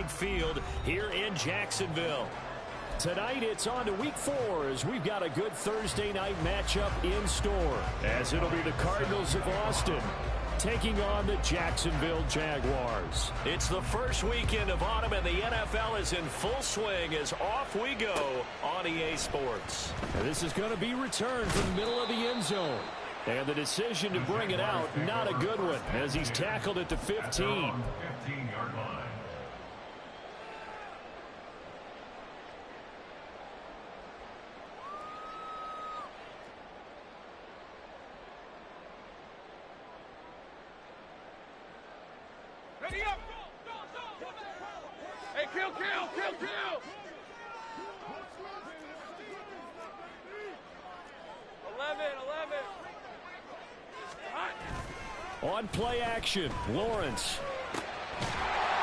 Bank Field here in Jacksonville. Tonight, it's on to Week 4 as we've got a good Thursday night matchup in store, as it'll be the Cardinals of Austin taking on the Jacksonville Jaguars. It's the first weekend of autumn, and the NFL is in full swing as off we go on EA Sports. And this is going to be returned from the middle of the end zone. And the decision to bring it out, not a good one, as he's tackled at the 15. 15-yard line. Ready up! Hey, kill! 11. On play action, Lawrence.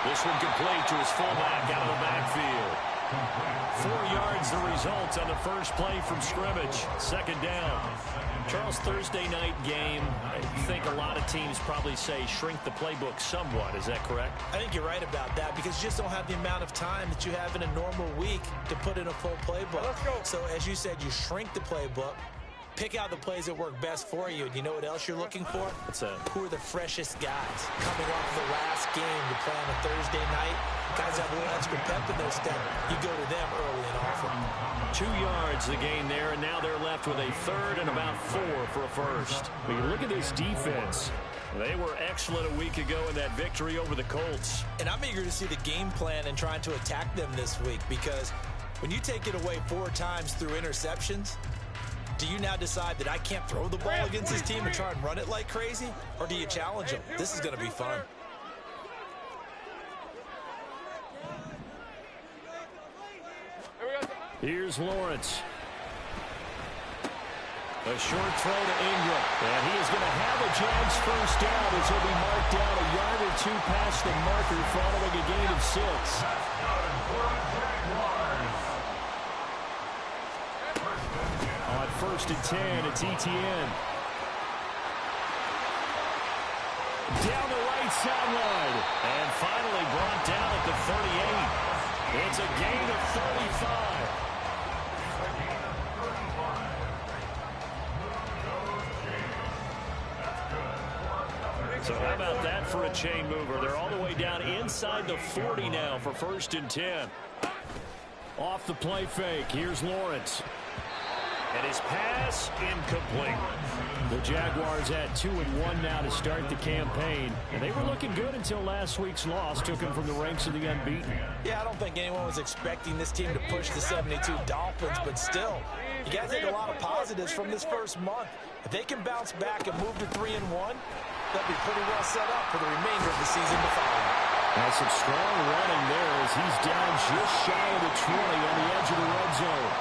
This one complete to his fullback out of the backfield. 4 yards the result on the first play from scrimmage. Second down. Charles, Thursday night game, I think a lot of teams probably say shrink the playbook somewhat. Is that correct? I think you're right about that because you just don't have the amount of time that you have in a normal week to put in a full playbook. Let's go. So as you said, you shrink the playbook, pick out the plays that work best for you. And you know what else you're looking for? Who are the freshest guys coming off the last game to play on a Thursday night? Guys have a little extra pep in their step. You go to them early and often. 2 yards the gain there, and now they're left with a third and about 4 for a first. When you look at this defense, they were excellent a week ago in that victory over the Colts. And I'm eager to see the game plan and trying to attack them this week because when you take it away 4 times through interceptions, do you now decide that I can't throw the ball against this team and try and run it like crazy? Or do you challenge them? This is going to be fun. Here's Lawrence. A short throw to Ingram. And he is going to have a Jags first down as he'll be marked down a yard or 2 past the marker following a gain of 6. On 1st and 10, it's Etienne. Down the right sideline. And finally brought down at the 38. It's a gain of 35. So how about that for a chain mover? They're all the way down inside the 40 now for 1st and 10. Off the play fake, here's Lawrence. And his pass incomplete. The Jaguars at 2-1 now to start the campaign. And they were looking good until last week's loss took them from the ranks of the unbeaten. Yeah, I don't think anyone was expecting this team to push the 72 Dolphins, but still, you got to take a lot of positives from this first month. If they can bounce back and move to 3-1, they'll be pretty well set up for the remainder of the season to follow. That's some strong running there as he's down just shy of the 20 on the edge of the red zone.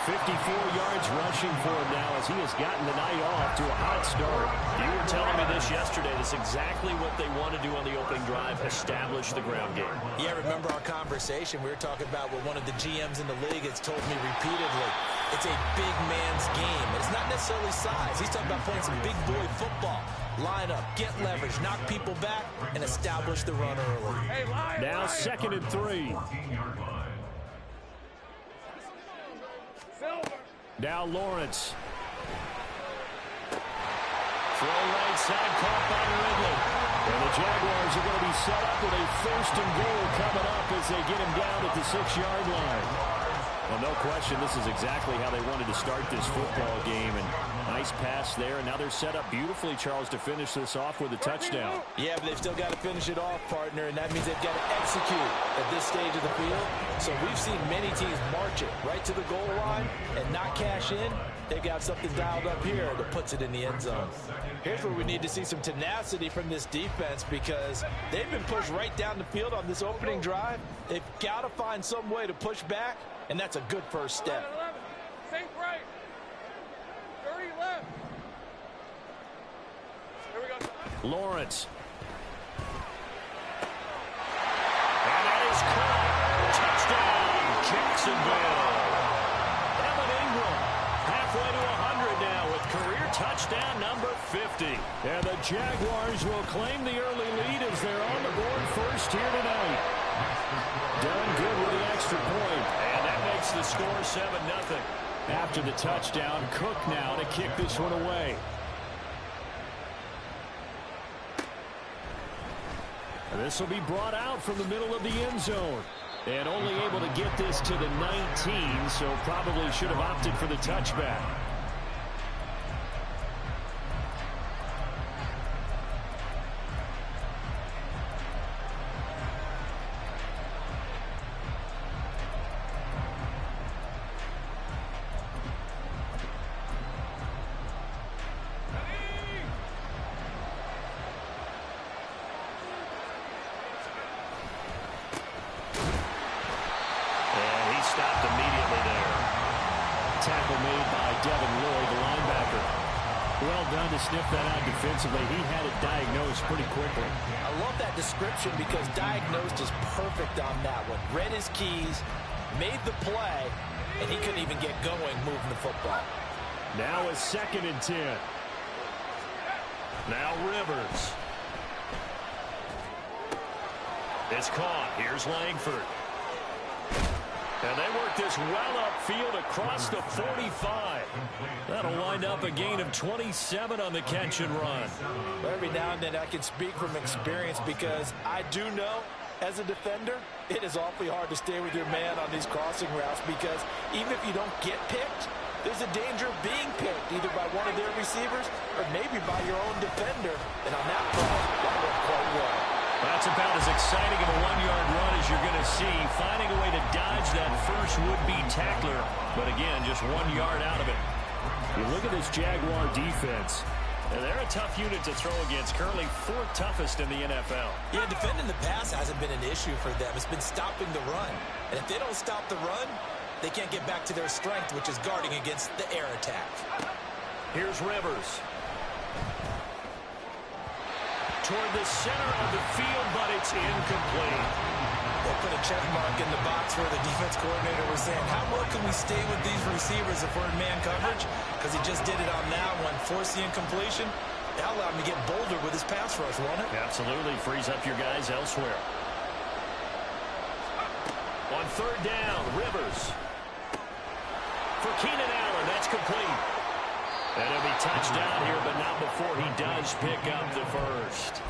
54 yards rushing for him now as he has gotten the night off to a hot start. You were telling me this yesterday. That's exactly what they want to do on the opening drive, establish the ground game. Yeah, remember our conversation. We were talking about what one of the GMs in the league has told me repeatedly. It's a big man's game. It's not necessarily size. He's talking about playing some big boy football. Line up, get leverage, knock people back, and establish the run early. Now 2nd and 3. Now Lawrence. Throw right side, caught by Ridley. And the Jaguars are going to be set up with a 1st and goal coming up as they get him down at the 6-yard line. Well, no question, this is exactly how they wanted to start this football game. And nice pass there, and now they're set up beautifully, Charles, to finish this off with a touchdown. Yeah, but they've still got to finish it off, partner, and that means they've got to execute at this stage of the field. So we've seen many teams march it right to the goal line and not cash in. They've got something dialed up here that puts it in the end zone. Here's where we need to see some tenacity from this defense because they've been pushed right down the field on this opening drive. They've got to find some way to push back, and that's a good first step. 11. Safe right. 30 left. Here we go. Lawrence. And that is caught. Touchdown, Jacksonville. Evan Ingram halfway to 100 now with career touchdown number 50. And the Jaguars will claim the early lead as they're on the board first here tonight. 7-0. After the touchdown, Cook now to kick this one away. This will be brought out from the middle of the end zone. And only able to get this to the 19, so probably should have opted for the touchback. Stopped immediately there. Tackle made by Devin Lloyd, the linebacker. Well done to sniff that out defensively. He had it diagnosed pretty quickly. I love that description because diagnosed is perfect on that one. Read his keys, made the play, and he couldn't even get going moving the football. Now a 2nd and 10. Now Rivers. It's caught. Here's Langford. And they work this well upfield across the 45. That'll wind up a gain of 27 on the catch and run. Every now and then I can speak from experience because I do know as a defender it is awfully hard to stay with your man on these crossing routes because even if you don't get picked, there's a danger of being picked either by one of their receivers or maybe by your own defender. And on that play, that worked quite well. That's about as exciting of a 1-yard run as you're going to see. Finding a way to dodge that first would-be tackler. But again, just 1 yard out of it. You look at this Jaguar defense. And they're a tough unit to throw against. Currently 4th toughest in the NFL. Yeah, defending the pass hasn't been an issue for them. It's been stopping the run. And if they don't stop the run, they can't get back to their strength, which is guarding against the air attack. Here's Rivers. Toward the center of the field, but it's incomplete. They put a check mark in the box where the defense coordinator was saying, how well can we stay with these receivers if we're in man coverage? Because he just did it on that one, forced the incompletion. That allowed him to get bolder with his pass rush, won't it? Absolutely, frees up your guys elsewhere. On 3rd down, Rivers. For Keenan Allen, that's complete. And he'll be touchdown here, but not before he does pick up the first.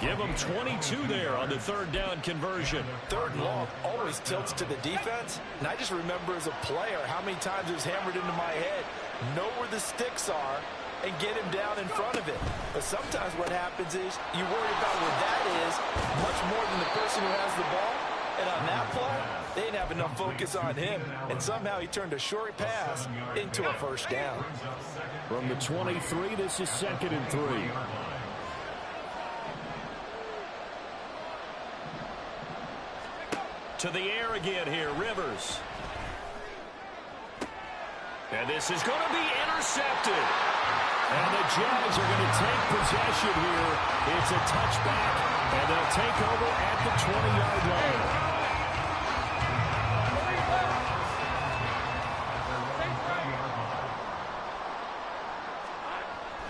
Give him 22 there on the 3rd down conversion. 3rd and long always tilts to the defense. And I just remember as a player how many times it was hammered into my head. Know where the sticks are and get him down in front of it. But sometimes what happens is you worry about where that is much more than the person who has the ball. And on that play, they didn't have enough focus on him. And somehow he turned a short pass into a first down. From the 23, this is 2nd and 3. To the air again here, Rivers. And this is going to be intercepted. And the Jags are going to take possession here. It's a touchback, and they'll take over at the 20-yard line.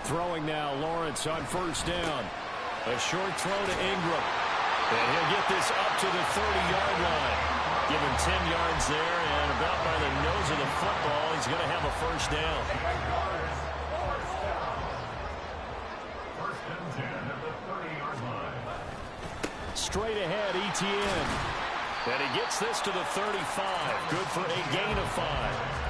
Throwing now, Lawrence on 1st down. A short throw to Ingram. And he'll get this up to the 30-yard line. Give him 10 yards there, and about by the nose of the football, he's going to have a first down. 1st and 10 at the 30-yard line. Straight ahead, Etienne. And he gets this to the 35. Good for a gain of 5.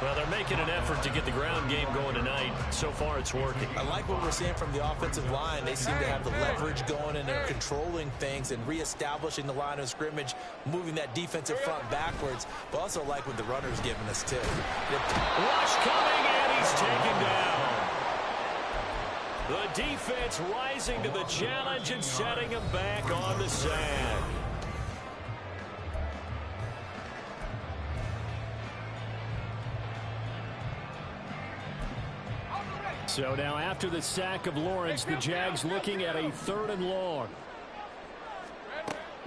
Well, they're making an effort to get the ground game going tonight. So far, it's working. I like what we're seeing from the offensive line. They seem to have the leverage going, and they're controlling things and reestablishing the line of scrimmage, moving that defensive front backwards. But also like what the runner's giving us, too. Rush coming, and he's taken down. The defense rising to the challenge and setting him back on the sand. So now after the sack of Lawrence, the Jags looking at a 3rd and long.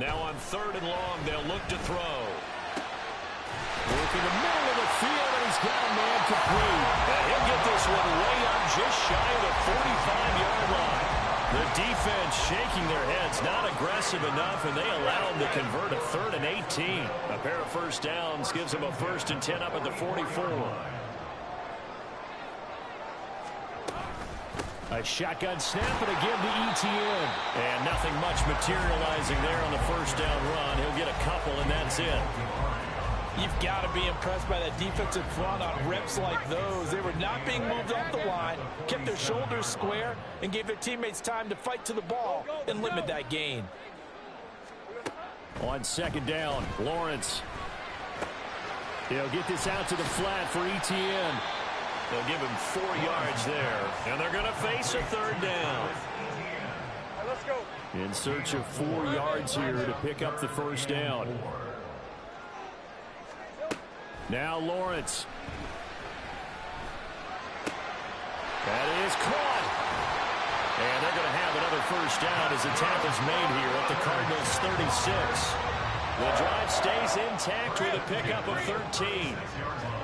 Now on 3rd and long, they'll look to throw. Working the middle of the field, and he's got a man complete. And he'll get this one way up just shy of the 45-yard line. The defense shaking their heads, not aggressive enough, and they allow them to convert a 3rd and 18. A pair of first downs gives them a 1st and 10 up at the 44. A shotgun snap and a give to Etienne. And nothing much materializing there on the first down run. He'll get a couple, and that's it. You've got to be impressed by that defensive front on reps like those. They were not being moved off the line, kept their shoulders square, and gave their teammates time to fight to the ball and limit that gain. On 2nd down, Lawrence. He'll get this out to the flat for Etienne. They'll give him 4 yards there, and they're going to face a 3rd down. Let's go. In search of 4 yards here to pick up the first down. Now Lawrence. That is caught. And they're going to have another first down as the tackle's made here at the Cardinals' 36. The drive stays intact with a pickup of 13.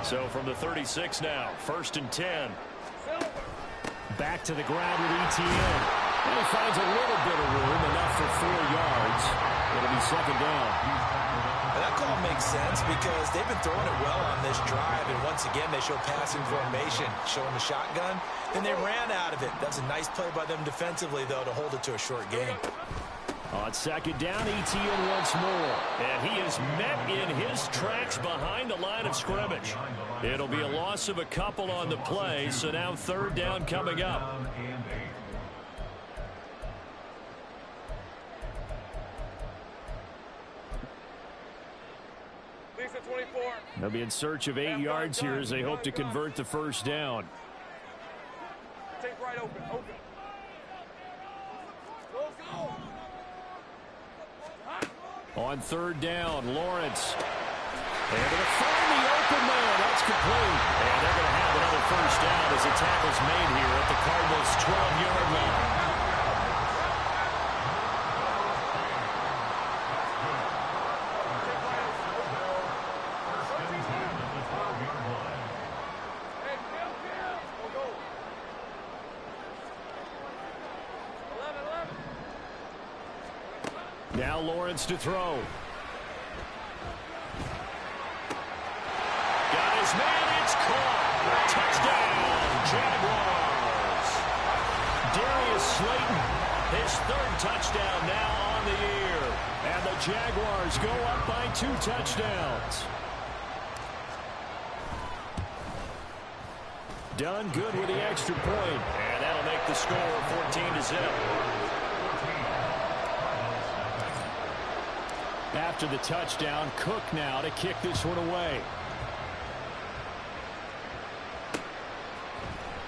So from the 36 now, 1st and 10. Back to the ground with Etienne. And he finds a little bit of room, enough for 4 yards. It'll be 2nd down. That call makes sense because they've been throwing it well on this drive, and once again they show passing formation, showing the shotgun, and they ran out of it. That's a nice play by them defensively, though, to hold it to a short game. On 2nd down, Etienne once more. And he is met in his tracks behind the line of scrimmage. It'll be a loss of a couple on the play, so now 3rd down coming up. Lisa 24. They'll be in search of 8 yards here as they hope to convert the first down. Take right open. Open. Go, go. On 3rd down, Lawrence. And they're going to find the open man. That's complete. And they're going to have another first down as the tackle's made here at the Cardinals' 12-yard line. Now Lawrence to throw. Got his man, it's caught. Touchdown, Jaguars. Darius Slayton, his 3rd touchdown now on the year. And the Jaguars go up by 2 touchdowns. Done good with the extra point. And that'll make the score 14-0. After the touchdown, Cook now to kick this one away.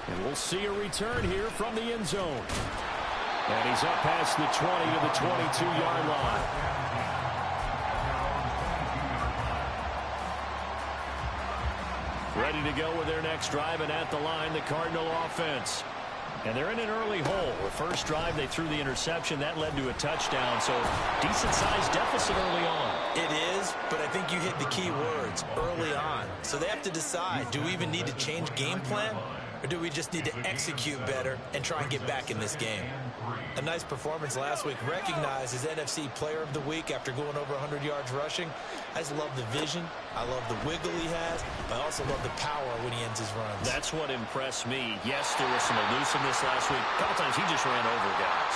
And we'll see a return here from the end zone. And he's up past the 20 to the 22-yard line. Ready to go with their next drive, and at the line, the Cardinal offense. And they're in an early hole. The first drive, they threw the interception. That led to a touchdown, so decent-sized deficit early on. It is, but I think you hit the key words, early on. So they have to decide, do we even need to change game plan, or do we just need to execute better and try and get back in this game? A nice performance last week, recognized as NFC Player of the Week after going over 100 yards rushing. I just love the vision. I love the wiggle he has. I also love the power when he ends his runs. That's what impressed me. Yes, there was some elusiveness last week. A couple times he just ran over guys.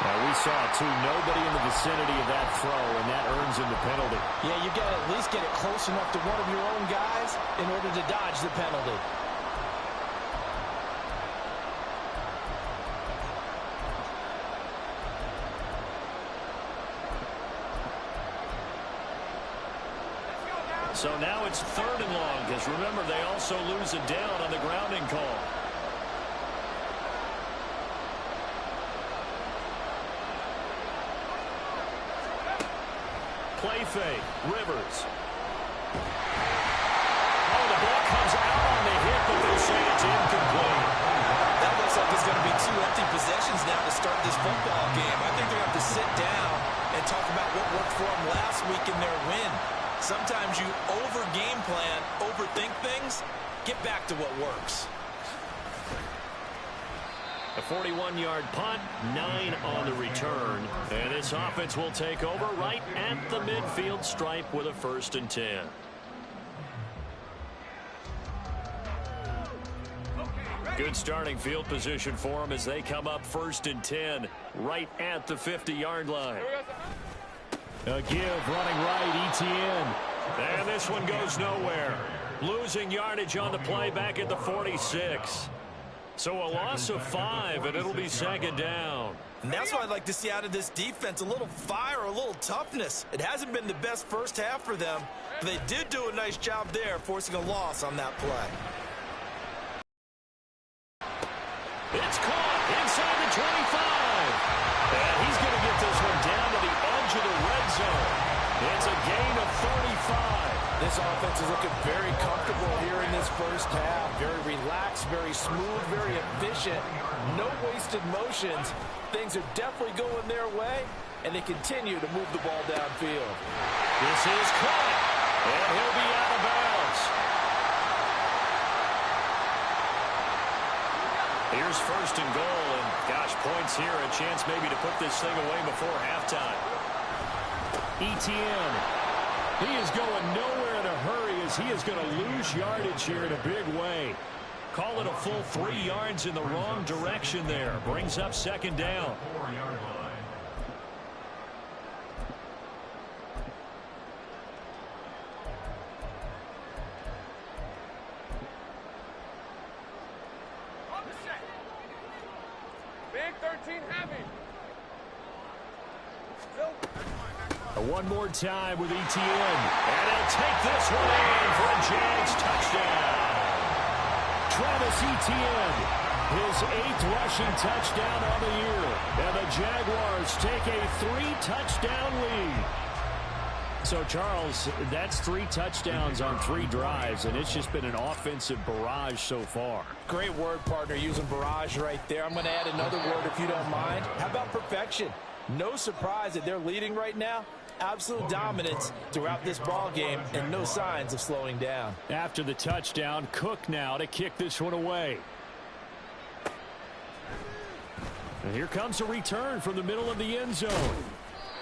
Now we saw it too. Nobody in the vicinity of that throw, and that earns him the penalty. Yeah, you got to at least get it close enough to one of your own guys in order to dodge the penalty. So now it's 3rd and long, because remember, they also lose it down on the grounding call. Play fake, Rivers. Oh, the ball comes out on the hit, but they'll say it's incomplete. That looks like it's going to be 2 empty possessions now to start this football game. I think they're going to have to sit down and talk about what worked for them last week in their win. Sometimes you over-game plan, overthink things, get back to what works. A 41-yard punt, 9 on the return. And this offense will take over right at the midfield stripe with a 1st and 10. Good starting field position for them as they come up 1st and 10 right at the 50-yard line. A give running right, Etienne. And this one goes nowhere. Losing yardage on the play back at the 46. So a loss of 5, and it'll be 2nd down. And that's what I'd like to see out of this defense, a little fire, a little toughness. It hasn't been the best first half for them, but they did do a nice job there, forcing a loss on that play. It's caught inside the 25. And he's going to get this one down to the edge of the red zone. It's a gain of 35. This offense is looking very comfortable here in this first half. Very relaxed, very smooth, very efficient. No wasted motions. Things are definitely going their way, and they continue to move the ball downfield. This is caught, and he'll be out of bounds. Here's 1st and goal, and gosh, points here, a chance maybe to put this thing away before halftime. Etienne, he is going nowhere in a hurry as he is going to lose yardage here in a big way. Call it a full 3 yards in the wrong direction there. Brings up 2nd down. 4-yard line. Big 13 heavy. One more time with Etienne. And he'll take this one in for a Jags touchdown. Travis Etienne, his 8th rushing touchdown on the year. And the Jaguars take a 3-touchdown lead. So, Charles, that's 3 touchdowns on 3 drives, and it's just been an offensive barrage so far. Great word, partner, using barrage right there. I'm going to add another word if you don't mind. How about perfection? No surprise that they're leading right now. Absolute dominance throughout this ball game and no signs of slowing down. After the touchdown, Cook now to kick this one away. And here comes a return from the middle of the end zone.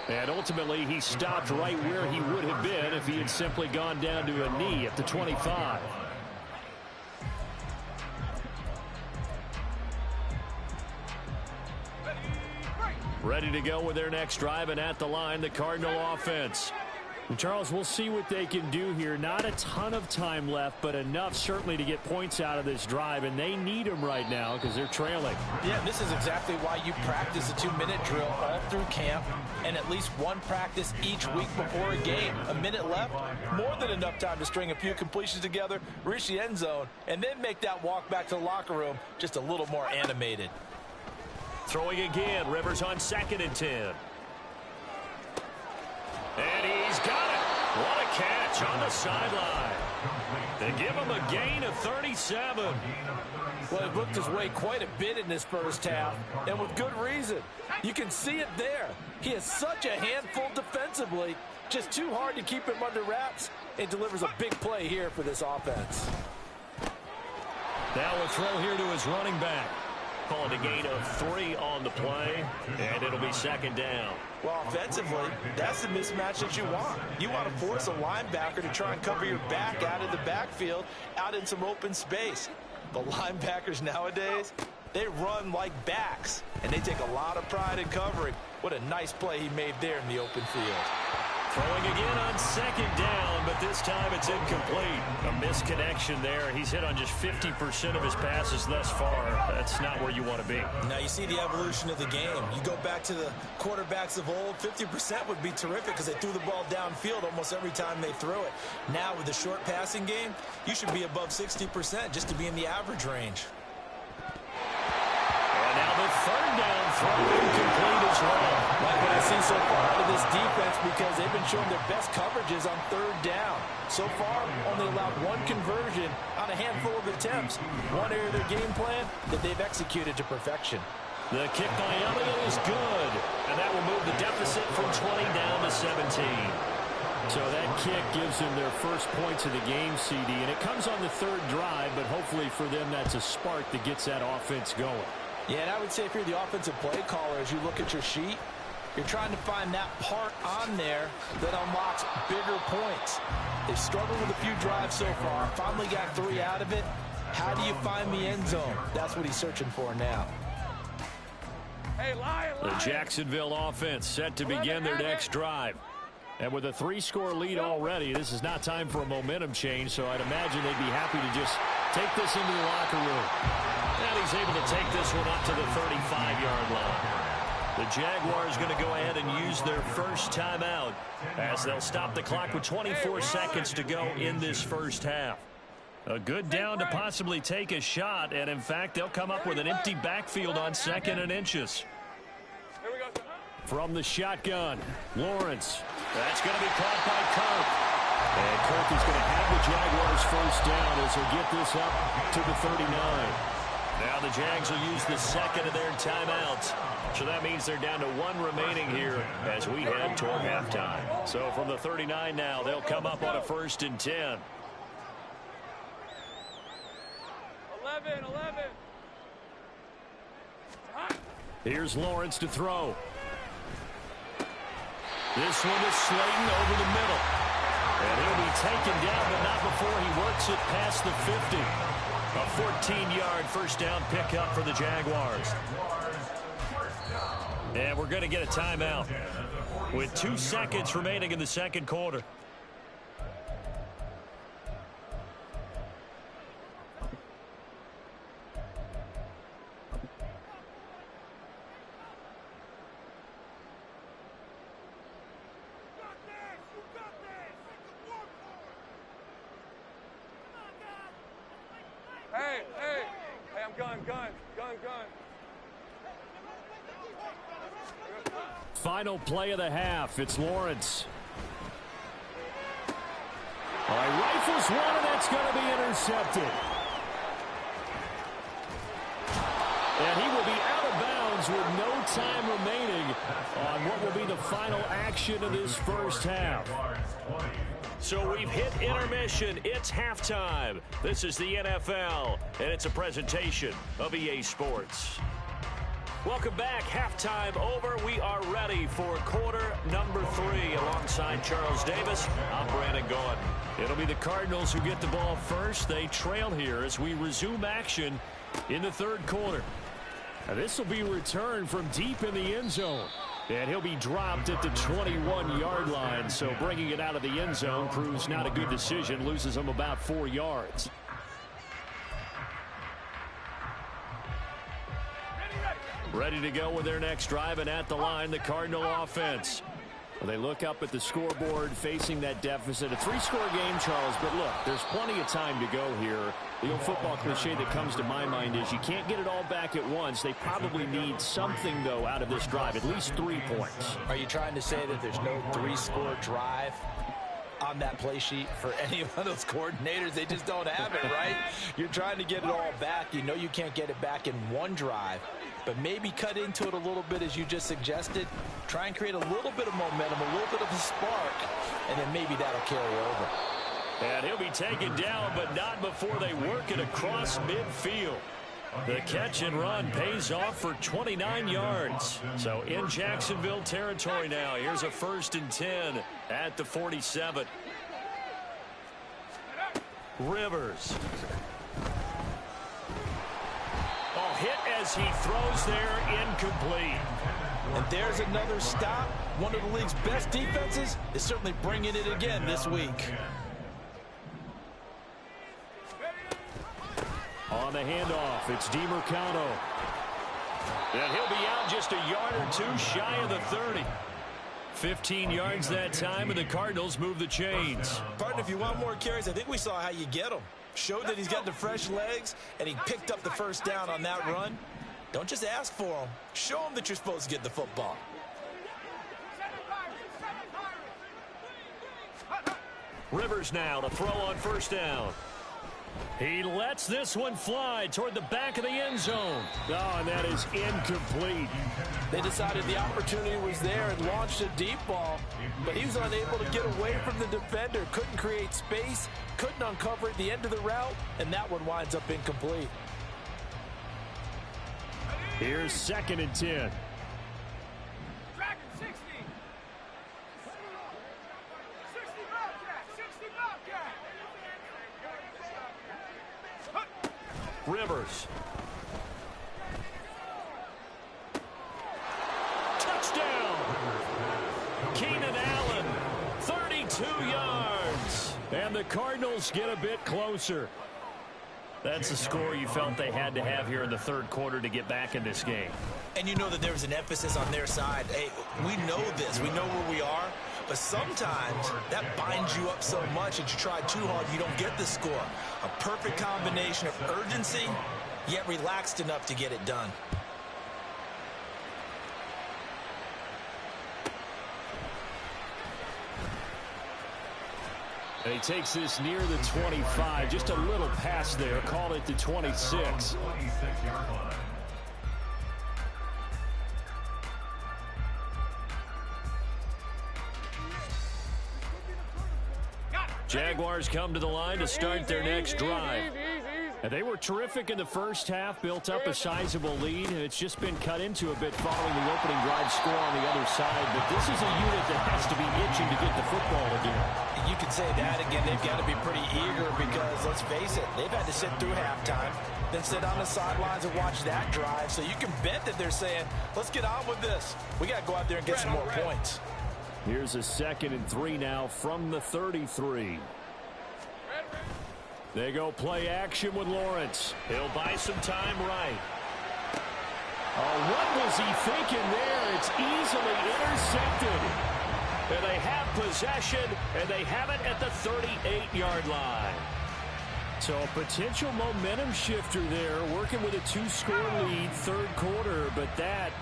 And ultimately, he stopped right where he would have been if he had simply gone down to a knee at the 25. Ready to go with their next drive, and at the line, the Cardinal offense. And Charles, we'll see what they can do here. Not a ton of time left, but enough certainly to get points out of this drive, and they need them right now because they're trailing. Yeah, this is exactly why you practice a 2-minute drill all through camp and at least one practice each week before a game. A minute left, more than enough time to string a few completions together, reach the end zone, and then make that walk back to the locker room just a little more animated. Throwing again, Rivers on 2nd and 10. And he's got it. What a catch on the sideline. They give him a gain of 37. Well, he booked his way quite a bit in this first half, and with good reason. You can see it there. He is such a handful defensively, just too hard to keep him under wraps, and delivers a big play here for this offense. Now a throw here to his running back. Call it a gain of 3 on the play, and it'll be 2nd down. Well, offensively, that's the mismatch that you want. You want to force a linebacker to try and cover your back out of the backfield, out in some open space. The linebackers nowadays, they run like backs, and they take a lot of pride in covering. What a nice play he made there in the open field. Throwing again on 2nd down, but this time it's incomplete. A misconnection there. He's hit on just 50% of his passes thus far. That's not where you want to be. Now you see the evolution of the game. You go back to the quarterbacks of old, 50% would be terrific because they threw the ball downfield almost every time they threw it. Now with the short passing game, you should be above 60% just to be in the average range. And now the 3rd down throw incomplete as well. Like what I see so far out of this defense because they've been showing their best coverages on 3rd down. So far, only allowed 1 conversion on a handful of attempts. One area of their game plan that they've executed to perfection. The kick by Elliott is good. And that will move the deficit from 20 down to 17. So that kick gives them their first points of the game, CD. And it comes on the 3rd drive, but hopefully for them that's a spark that gets that offense going. Yeah, and I would say if you're the offensive play caller, as you look at your sheet, you're trying to find that part on there that unlocks bigger points. They've struggled with a few drives so far, finally got 3 out of it. How do you find the end zone? That's what he's searching for now. Hey, Lion. The Jacksonville offense set to begin their next drive. And with a 3-score lead already, this is not time for a momentum change, so I'd imagine they'd be happy to just take this into the locker room. And he's able to take this one up to the 35-yard line. The Jaguars going to go ahead and use their first timeout as they'll stop the clock with 24 seconds to go in this first half. A good down to possibly take a shot, and in fact, they'll come up with an empty backfield on 2nd and inches. From the shotgun, Lawrence. That's going to be caught by Kirk. And Kirk is going to have the Jaguars first down as they get this up to the 39. Now the Jags will use the second of their timeouts. So that means they're down to 1 remaining here as we head toward halftime. So from the 39 now, they'll come up on a 1st and 10. 11. Here's Lawrence to throw. This one is Slayton over the middle. And he'll be taken down, but not before he works it past the 50. A 14-yard first down pickup for the Jaguars. And we're going to get a timeout with 2 seconds remaining in the second quarter. Hey, I'm gun. Final play of the half. It's Lawrence. All right, rifles one, and that's going to be intercepted. And he will be out of bounds with no time remaining on what will be the final action of this first half. So we've hit intermission. It's halftime. This is the NFL, and it's a presentation of EA Sports. Welcome back. Halftime over. We are ready for quarter number 3 alongside Charles Davis. I'm Brandon Gaudin. It'll be the Cardinals who get the ball first. They trail here as we resume action in the third quarter. Now this will be returned from deep in the end zone. And he'll be dropped at the 21-yard line. So bringing it out of the end zone proves not a good decision. Loses him about 4 yards. Ready to go with their next drive, and at the line, the Cardinal offense. Well, they look up at the scoreboard facing that deficit. A 3-score game, Charles, but look, there's plenty of time to go here. The old football cliche that comes to my mind is you can't get it all back at once. They probably need something, though, out of this drive, at least 3 points. Are you trying to say that there's no 3-score drive on that play sheet for any of those coordinators? They just don't have it, right? You're trying to get it all back. You know you can't get it back in one drive, but maybe cut into it a little bit as you just suggested. Try and create a little bit of momentum, a little bit of a spark, and then maybe that'll carry over. And he'll be taken down, but not before they work it across midfield. The catch and run pays off for 29 yards. So in Jacksonville territory now. Here's a 1st and 10 at the 47. Rivers. Oh, hit as he throws there, incomplete. And there's another stop. One of the league's best defenses is certainly bringing it again this week. On the handoff, it's DiMercado. And he'll be out just a yard or 2 shy of the 30. 15 yards that time, and the Cardinals move the chains. Partner, if you want more carries, I think we saw how you get them. Showed that he's got the fresh legs, and he picked up the first down on that run. Don't just ask for them. Show them that you're supposed to get the football. Rivers now to throw on first down. He lets this one fly toward the back of the end zone. Oh, and that is incomplete. They decided the opportunity was there and launched a deep ball, but he was unable to get away from the defender. Couldn't create space, couldn't uncover at the end of the route, and that one winds up incomplete. Here's 2nd and 10. Dragon 60. 60 Bobcat. 60 Bobcat. Rivers. Touchdown. Keenan Allen, 32 yards. And the Cardinals get a bit closer. That's the score you felt they had to have here in the third quarter to get back in this game. And you know that there was an emphasis on their side. Hey, we know this. We know where we are. But sometimes that binds you up so much that you try too hard, you don't get the score. A perfect combination of urgency, yet relaxed enough to get it done. And he takes this near the 25. Just a little pass there. Call it the 26. 26-yard line. Jaguars come to the line to start their next drive. And they were terrific in the first half, built up a sizable lead, and it's just been cut into a bit following the opening drive score on the other side. But this is a unit that has to be itching to get the football again. You could say that again. They've got to be pretty eager because, let's face it, they've had to sit through halftime, then sit on the sidelines and watch that drive. So you can bet that they're saying, let's get on with this. We got to go out there and get some more points. Here's a 2nd and 3 now from the 33. They go play action with Lawrence. He'll buy some time right. Oh, what was he thinking there? It's easily intercepted. And they have possession, and they have it at the 38-yard line. So a potential momentum shifter there, working with a 2-score lead, third quarter, but that,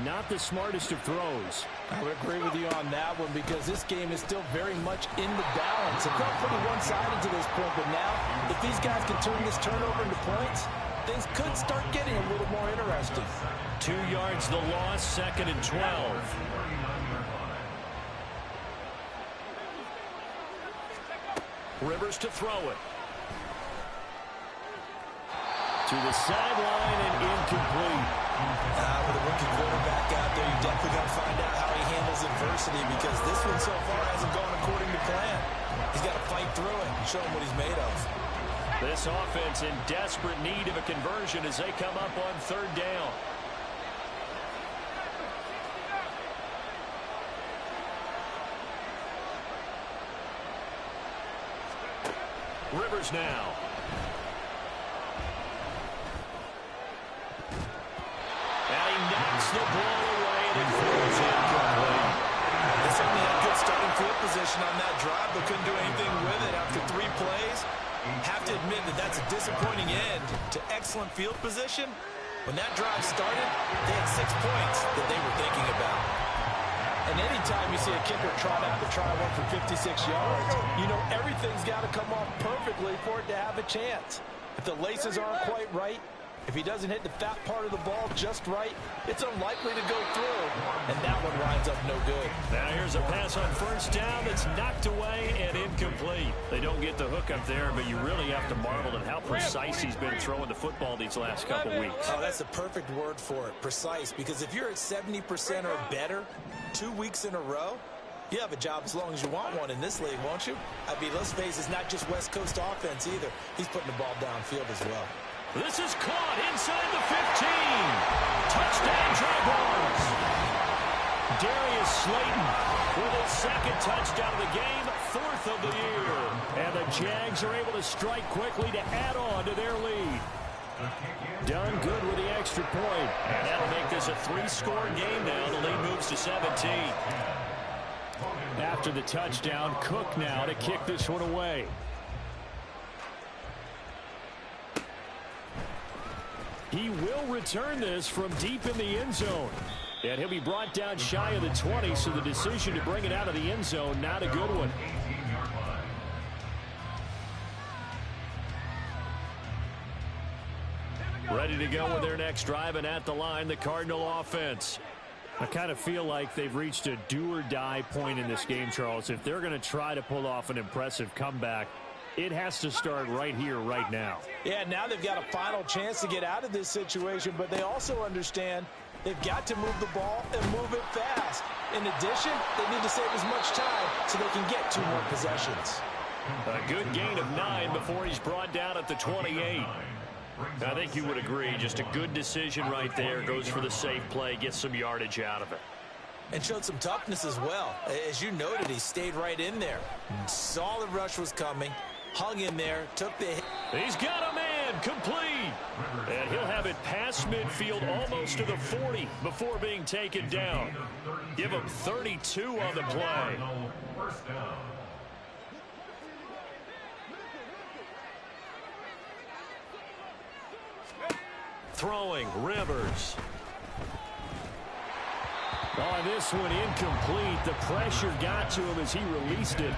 not the smartest of throws. I would agree with you on that one because this game is still very much in the balance. It felt pretty one-sided to this point, but now if these guys can turn this turnover into points, things could start getting a little more interesting. 2 yards the loss, 2nd and 12. Rivers to throw it. To the sideline and incomplete. With a rookie quarterback out there, you definitely got to find out how he handles adversity because this one so far hasn't gone according to plan. He's got to fight through it and show him what he's made of. This offense in desperate need of a conversion as they come up on 3rd down. Rivers now. And he knocks the ball away and it falls incomplete. They certainly had good starting field position on that drive, but couldn't do anything with it after 3 plays. Have to admit that that's a disappointing end to excellent field position. When that drive started, they had 6 points that they were thinking about. And anytime you see a kicker trot out to try one for 56 yards, you know everything's got to come off perfectly for it to have a chance. If the laces aren't quite right, if he doesn't hit the fat part of the ball just right, it's unlikely to go through, and that one winds up no good. Now here's a pass on 1st down that's knocked away and incomplete. They don't get the hook up there, but you really have to marvel at how precise he's been throwing the football these last couple weeks. Oh, that's the perfect word for it, precise, because if you're at 70% or better 2 weeks in a row, you have a job as long as you want one in this league, won't you? I mean, let's face it, it's not just West Coast offense either. He's putting the ball downfield as well. This is caught inside the 15. Touchdown, Jaguars. Darius Slayton with his 2nd touchdown of the game, 4th of the year. And the Jags are able to strike quickly to add on to their lead. Done good with the extra point. And that'll make this a 3-score game now. The lead moves to 17. After the touchdown, Cook now to kick this one away. He will return this from deep in the end zone. And he'll be brought down shy of the 20, so the decision to bring it out of the end zone, not a good one. Ready to go with their next drive, and at the line, the Cardinal offense. I kind of feel like they've reached a do-or-die point in this game, Charles. If they're going to try to pull off an impressive comeback, It has to start right here, right now. Yeah, now they've got a final chance to get out of this situation, but they also understand they've got to move the ball and move it fast. In addition, they need to save as much time so they can get 2 more possessions. A good gain of 9 before he's brought down at the 28. I think you would agree. Just a good decision right there. Goes for the safe play, gets some yardage out of it. And showed some toughness as well. As you noted, he stayed right in there. Saw the rush was coming, hung in there, took the hit. He's got a man, complete. And he'll have it past midfield almost to the 40 before being taken down. Give him 32 on the play. First down. Throwing, Rivers. On this one, incomplete. The pressure got to him as he released it,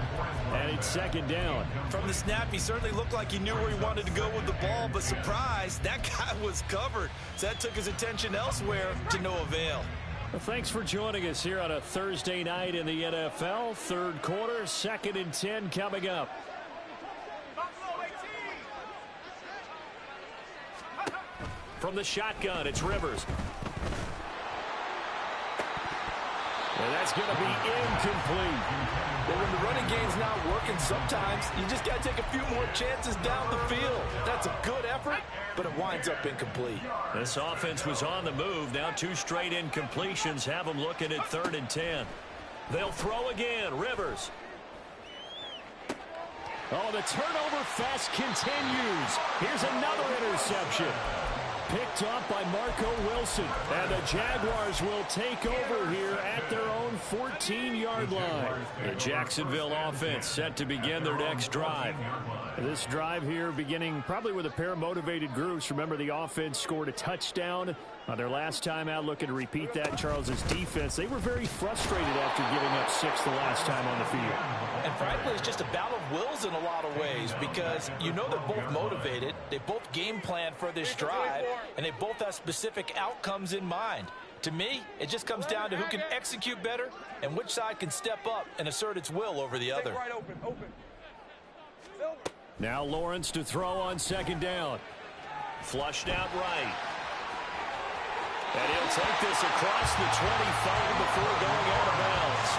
and it's second down. From the snap, he certainly looked like he knew where he wanted to go with the ball, but surprise, that guy was covered. So that took his attention elsewhere to no avail. Well, thanks for joining us here on a Thursday night in the NFL. Third quarter, 2nd and 10 coming up. From the shotgun, it's Rivers. And that's going to be incomplete. But when the running game's not working, sometimes you just got to take a few more chances down the field. That's a good effort, but it winds up incomplete. This offense was on the move. Now 2 straight incompletions have them looking at 3rd and 10. They'll throw again. Rivers. Oh, the turnover fest continues. Here's another interception. Picked up by Marco Wilson. And the Jaguars will take over here at their own 14-yard line. The Jacksonville offense set to begin their next drive. This drive here beginning probably with a pair of motivated groups. Remember, the offense scored a touchdown on their last time out, looking to repeat that in Charles's defense. They were very frustrated after giving up 6 the last time on the field. And frankly, it's just a battle of wills in a lot of ways because you know they're both motivated. They both game plan for this drive, and they both have specific outcomes in mind. To me, it just comes down to who can execute better and which side can step up and assert its will over the other. Now Lawrence to throw on 2nd down. Flushed out right. And he'll take this across the 25 before going out of bounds.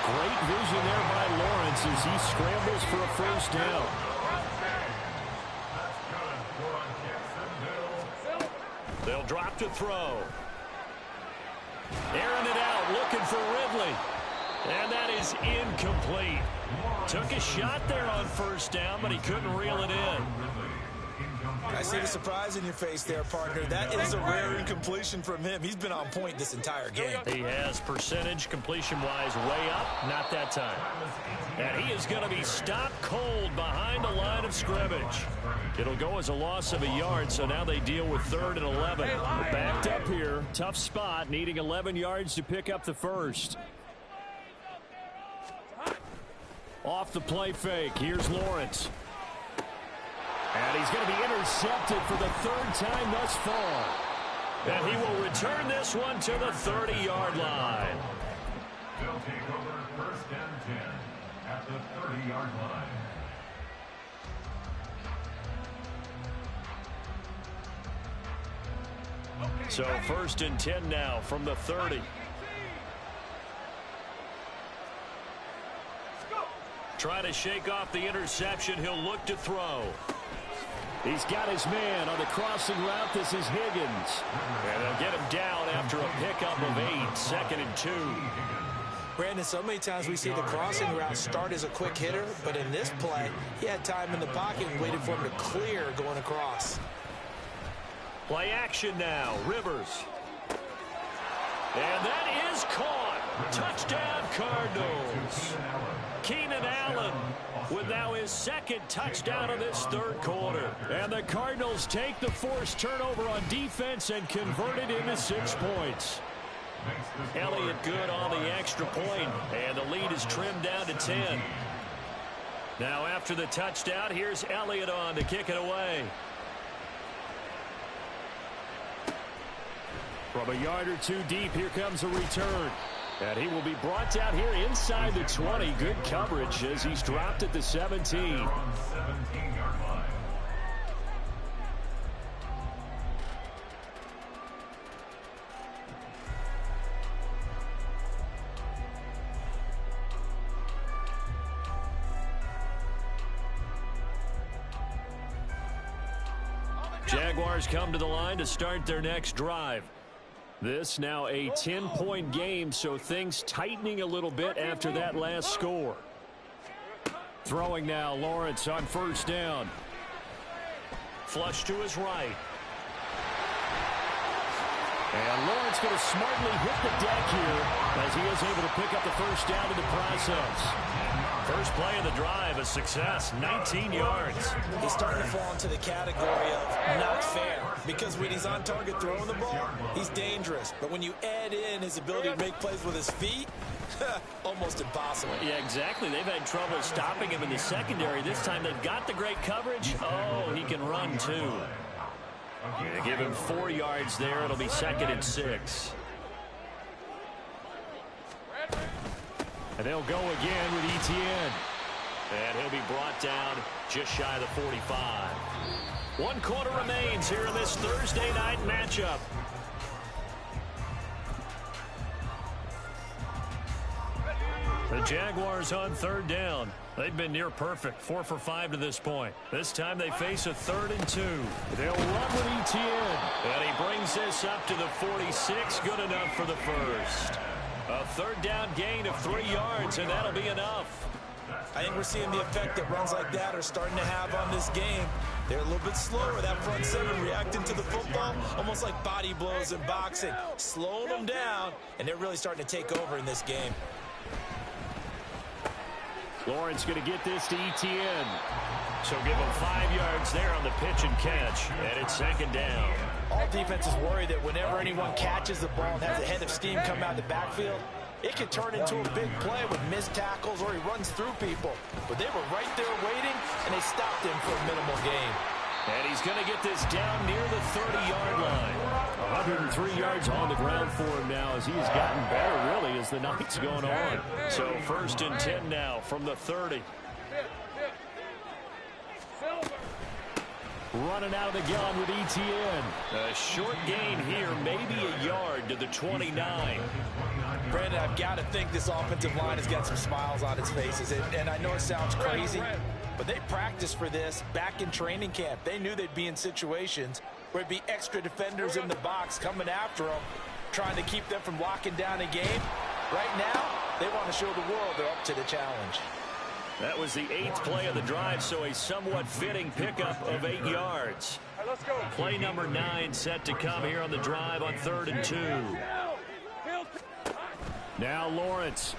Great vision there by Lawrence as he scrambles for a first down. They'll drop to throw. Airing it out, looking for Ridley. And that is incomplete. Took a shot there on first down, but he couldn't reel it in. I see the surprise in your face there, partner. That is a rare incompletion from him. He's been on point this entire game. He has percentage completion-wise way up, not that time. And he is going to be stopped cold behind the line of scrimmage. It'll go as a loss of a yard, so now they deal with 3rd and 11. They're backed up here. Tough spot, needing 11 yards to pick up the first. Off the play fake, here's Lawrence. And he's going to be intercepted for the 3rd time thus far. And he will return this one to the 30-yard line. They'll take over 1st and 10 at the 30-yard line. So 1st and 10 now from the 30. Trying to shake off the interception. He'll look to throw. He's got his man on the crossing route. This is Higgins. And they'll get him down after a pickup of 8. 2nd and 2. Brandon, so many times we see the crossing route start as a quick hitter, but in this play, he had time in the pocket and waited for him to clear going across. Play action now. Rivers. And that is caught. Touchdown, Cardinals. Keenan Allen with now his 2nd touchdown of this 3rd quarter. And the Cardinals take the forced turnover on defense and convert it into 6 points. Elliott good on the extra point, and the lead is trimmed down to 10. Now after the touchdown, here's Elliott on to kick it away. From a yard or 2 deep, here comes a return. And he will be brought down here inside the 20. Good coverage as he's dropped at the 17. 17-yard line. Jaguars come to the line to start their next drive. This now a 10-point game, so things tightening a little bit after that last score. Throwing now, Lawrence on first down. Flush to his right. And Lawrence going to smartly hit the deck here as he is able to pick up the first down in the process. First play of the drive, a success, 19 yards. He's starting to fall into the category of not fair, because when he's on target throwing the ball, he's dangerous. But when you add in his ability to make plays with his feet, almost impossible. Yeah, exactly. They've had trouble stopping him in the secondary. This time they've got the great coverage. Oh, he can run too. They give him 4 yards there. It'll be 2nd and 6. And they'll go again with Etienne. And he'll be brought down just shy of the 45. 1 quarter remains here in this Thursday night matchup. The Jaguars on 3rd down. They've been near perfect, 4 for 5 to this point. This time they face a 3rd and 2. They'll run with Etienne. And he brings this up to the 46. Good enough for the first. A 3rd down gain of 3 yards, and that'll be enough. I think we're seeing the effect that runs like that are starting to have on this game. They're a little bit slower. That front 7 reacting to the football, almost like body blows in boxing, slowing them down, and they're really starting to take over in this game. Lawrence going to get this to Etienne. So give him 5 yards there on the pitch and catch, and it's 2nd down. All defenses worry that whenever anyone catches the ball and has a head of steam come out of the backfield, it could turn into a big play with missed tackles or he runs through people. But they were right there waiting, and they stopped him for a minimal gain. And he's going to get this down near the 30-yard line. 103 yards on the ground for him now as he has gotten better, really, as the night's going on. So 1st and 10 now from the 30. Running out of the gun with Etienne. A short gain here, maybe a yard to the 29. Brandon, I've got to think this offensive line has got some smiles on its faces. And I know it sounds crazy, but they practiced for this back in training camp. They knew they'd be in situations where it'd be extra defenders in the box coming after them, trying to keep them from locking down a game. Right now, they want to show the world they're up to the challenge. That was the 8th play of the drive, so a somewhat fitting pickup of 8 yards. Play number 9 set to come here on the drive on 3rd and 2. Now Lawrence.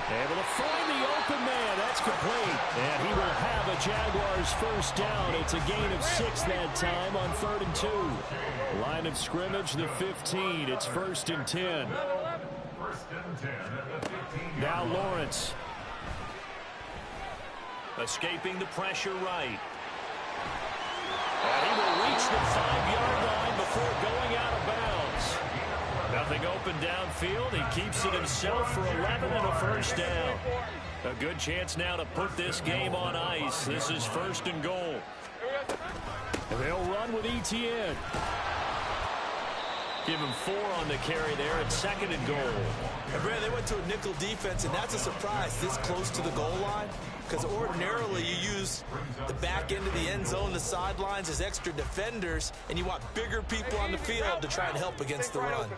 Able to find the open man. That's complete. And he will have a Jaguars first down. It's a gain of 6 that time on 3rd and 2. Line of scrimmage, the 15. It's 1st and 10. Now Lawrence. Escaping the pressure right. And he will reach the 5-yard line before going out of bounds. Nothing open downfield. He keeps it himself for 11 and a first down. A good chance now to put this game on ice. This is 1st and goal. They'll run with Etienne. Give him 4 on the carry there at 2nd and goal. And Brad, they went to a nickel defense, and that's a surprise this close to the goal line, because ordinarily you use the back end of the end zone, the sidelines as extra defenders, and you want bigger people on the field to try and help against the run.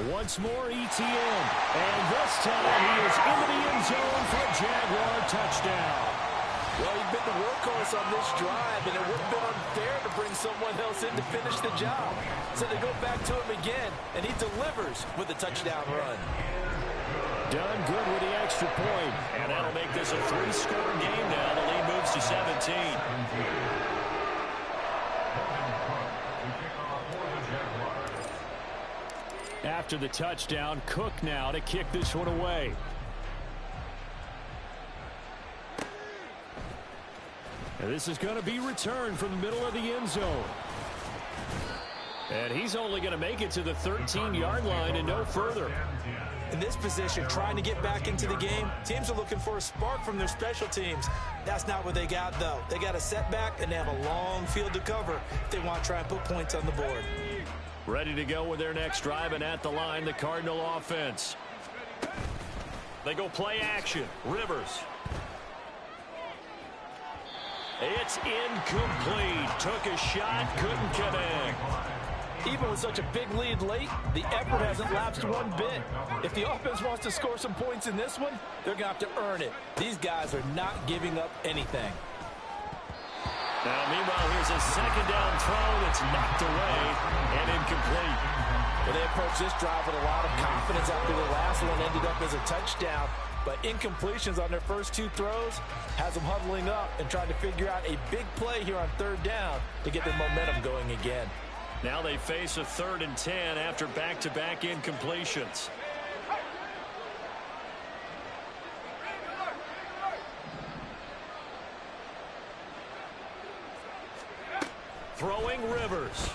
Once more, Etienne. And this time he is into the end zone for a Jaguar touchdown. Well, he's been the workhorse on this drive, and it would have been unfair to bring someone else in to finish the job. So they go back to him again, and he delivers with a touchdown run. Done good with the extra point. And that'll make this a 3-score game now. The lead moves to 17. After the touchdown, Cook now to kick this one away. And this is going to be returned from the middle of the end zone. And he's only going to make it to the 13-yard line and no further. In this position, trying to get back into the game, teams are looking for a spark from their special teams. That's not what they got, though. They got a setback, and they have a long field to cover if they want to try and put points on the board. Ready to go with their next drive, and at the line, the Cardinal offense. They go play action. Rivers. It's incomplete. Took a shot, couldn't connect. Even with such a big lead late, the effort hasn't lapsed one bit. If the offense wants to score some points in this one, they're going to have to earn it. These guys are not giving up anything. Now, meanwhile, here's a second down throw that's knocked away and incomplete. Well, they approached this drive with a lot of confidence after the last one ended up as a touchdown. But incompletions on their first two throws has them huddling up and trying to figure out a big play here on third down to get their momentum going again. Now they face a 3rd and 10 after back-to-back incompletions. Throwing Rivers.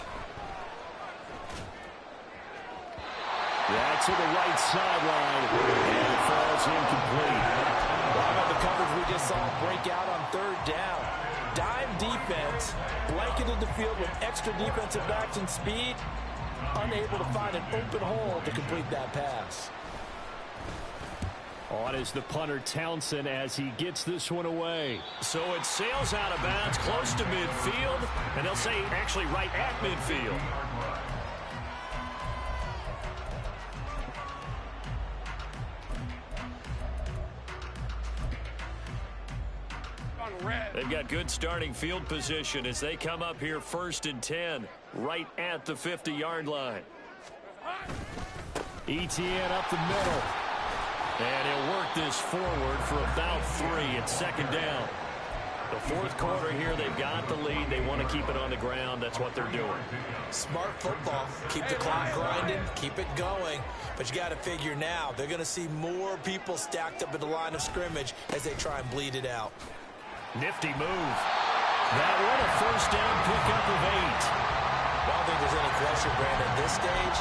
That's to the right sideline, and it falls incomplete. Wow, the coverage we just saw break out on third down. Dime defense, blanketed the field with extra defensive backs and speed, unable to find an open hole to complete that pass. On is the punter Townsend as he gets this one away. So it sails out of bounds close to midfield, and they'll say actually right at midfield. They've got good starting field position as they come up here 1st and 10, right at the 50-yard line. Etienne up the middle. And he'll work this forward for about 3 at 2nd down. The 4th quarter here, they've got the lead. They want to keep it on the ground. That's what they're doing. Smart football. Keep the clock grinding. Keep it going. But you got to figure now, they're going to see more people stacked up at the line of scrimmage as they try and bleed it out. Nifty move. That one a 1st down pickup of 8. I don't think there's any question, Brandon, at this stage.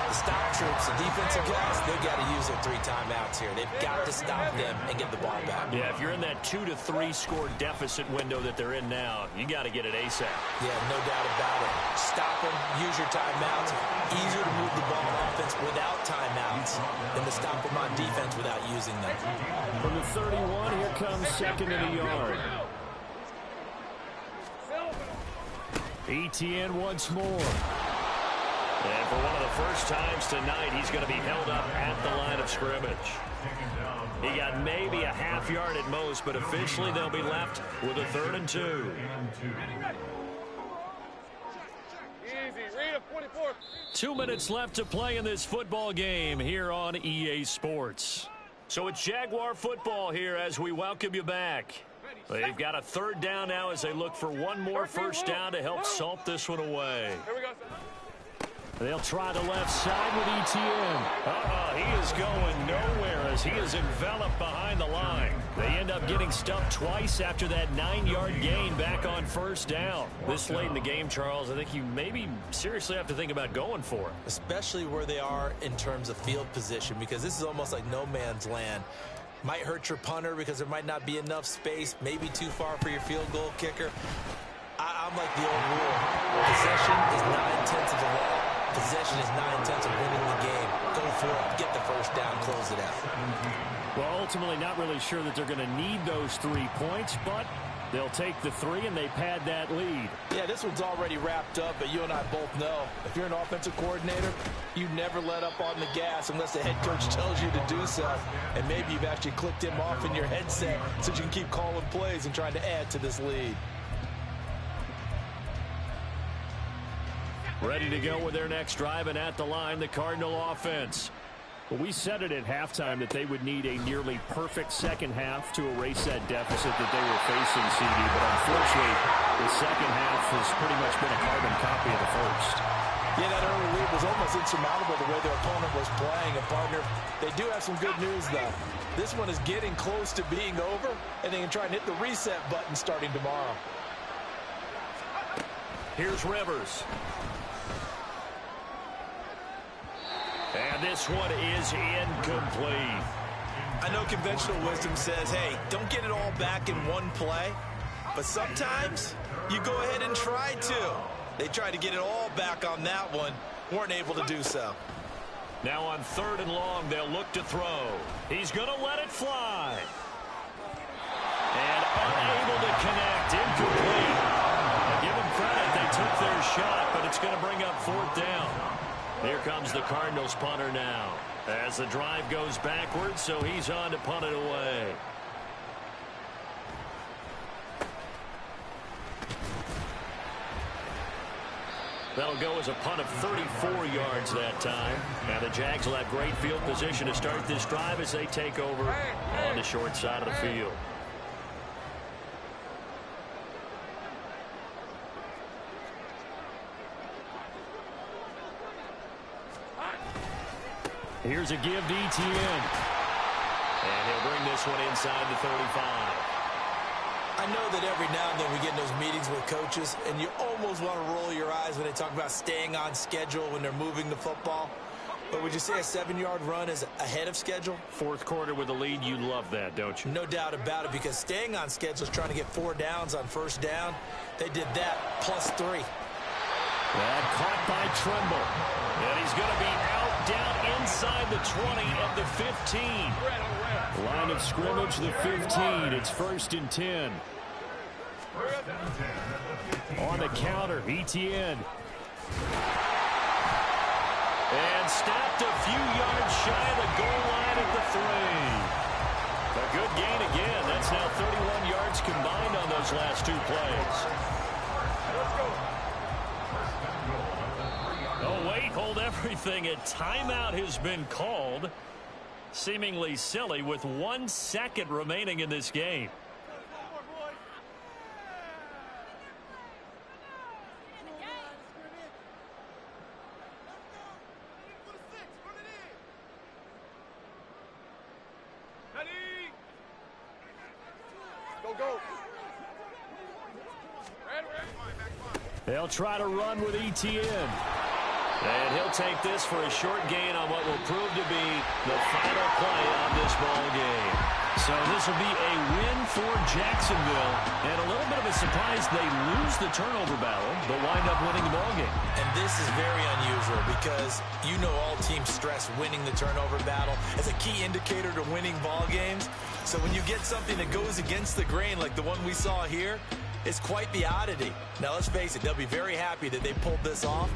The stop troops, the defensive guys, they've got to use their 3 timeouts here. They've got to stop them and get the ball back. Yeah, if you're in that 2 to 3 score deficit window that they're in now, you got to get it ASAP. Yeah, no doubt about it. Stop them, use your timeouts. Easier to move the ball on offense without timeouts than to stop them on defense without using them. From the 31, here comes 2nd and a yard. Etienne once more. And for one of the first times tonight, he's going to be held up at the line of scrimmage. He got maybe a half yard at most, but officially they'll be left with a 3rd and 2. Easy, read a 44. 2 minutes left to play in this football game here on EA Sports. So it's Jaguar football here as we welcome you back. They've got a 3rd down now as they look for one more 1st down to help salt this one away. Here we go. They'll try the left side with Etienne. He is going nowhere as he is enveloped behind the line. They end up getting stuffed twice after that 9-yard gain back on 1st down. This late in the game, Charles, I think you maybe seriously have to think about going for it. Especially where they are in terms of field position, because this is almost like no man's land. Might hurt your punter because there might not be enough space, maybe too far for your field goal kicker. I'm like the old rule. Possession is 9/10 of the law. Possession is 9/10 of winning the game. Go for it. Get the 1st down. Close it out. Well, ultimately not really sure that they're going to need those 3 points, but they'll take the 3 and they pad that lead. Yeah, this one's already wrapped up, but you and I both know if you're an offensive coordinator, you never let up on the gas unless the head coach tells you to do so. And maybe you've actually clicked him off in your headset so you can keep calling plays and trying to add to this lead. Ready to go with their next drive, and at the line, the Cardinal offense. Well, we said it at halftime that they would need a nearly perfect second half to erase that deficit that they were facing, CD. But unfortunately, the second half has pretty much been a carbon copy of the first. Yeah, that early lead was almost insurmountable the way their opponent was playing. And, partner, they do have some good news, though. This one is getting close to being over, and they can try and hit the reset button starting tomorrow. Here's Rivers. And this one is incomplete. I know conventional wisdom says, hey, don't get it all back in one play. But sometimes you go ahead and try to. They tried to get it all back on that one. Weren't able to do so. Now on 3rd and long, they'll look to throw. He's going to let it fly. And unable to connect. Incomplete. Now give them credit. They took their shot, but it's going to bring up 4th down. Here comes the Cardinals punter now. As the drive goes backwards, so he's on to punt it away. That'll go as a punt of 34 yards that time. And the Jags will have great field position to start this drive as they take over on the short side of the field. Here's a give to Etienne. And he'll bring this one inside the 35. I know that every now and then we get in those meetings with coaches, and you almost want to roll your eyes when they talk about staying on schedule when they're moving the football. But would you say a 7-yard run is ahead of schedule? 4th quarter with a lead, you love that, don't you? No doubt about it, because staying on schedule is trying to get 4 downs on 1st down. They did that plus 3. That caught by Tremble. And he's going to be out down inside the 20 at the 15. Line of scrimmage, the 15. It's 1st and 10. On the counter, Etienne. And stopped a few yards shy of the goal line at the 3. A good gain again. That's now 31 yards combined on those last 2 plays. Oh, wait, hold everything. A timeout has been called. Seemingly silly with 1 second remaining in this game. Go. They'll try to run with Etienne. And he'll take this for a short gain on what will prove to be the final play of this ball game. So this will be a win for Jacksonville. And a little bit of a surprise, they lose the turnover battle, but wind up winning the ball game. And this is very unusual because you know all teams stress winning the turnover battle as a key indicator to winning ball games. So when you get something that goes against the grain like the one we saw here, it's quite the oddity. Now let's face it, they'll be very happy that they pulled this off.